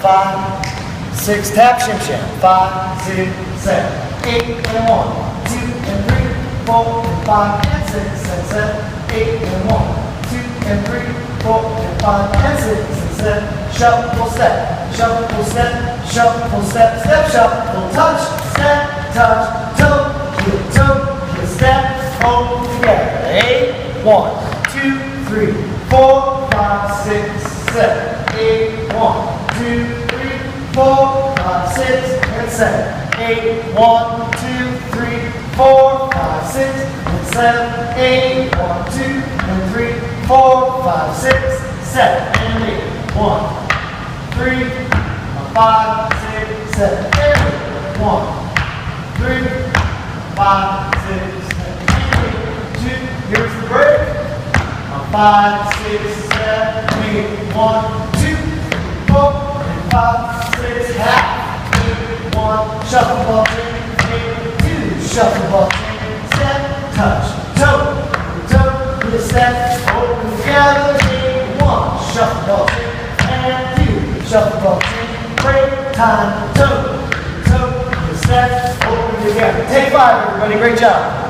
5, 6, tap, shim sham. 5, 6, 7, 8, and 1, 2, and 3, 4, and 5, and 6, and 7, 8, and 1, 2, and 3, 4, and 5, and 6, and 7. Shuffle step, shuffle step, shuffle step, step, shuffle, touch, step, touch, toe, step, hold together. 8, 1, 2, 3, 4, 5, 6, 7, 8, 1, 2, 3, 4, 5, 6, and 7. 8, 1, 2, 3, 4, 5, 6, and 7. 8, 1, 2, and 3, 4, 5, 6, 7, and 8. 1, 3, 5, 6, 7, and 8. 1, 3, 5, 6, 7, and 8. 2, here's the break. 5, 6, 7, 8, 1, 2, 4, and 5, 6, half, 8, 1, shuffle ball chain, 8, 2, shuffle ball chain, step, touch, toe, with a step, open together, 8, 1, shuffle ball chain, and 2, shuffle ball chain, break, time, toe, with a step, open together. Take 5, everybody, great job.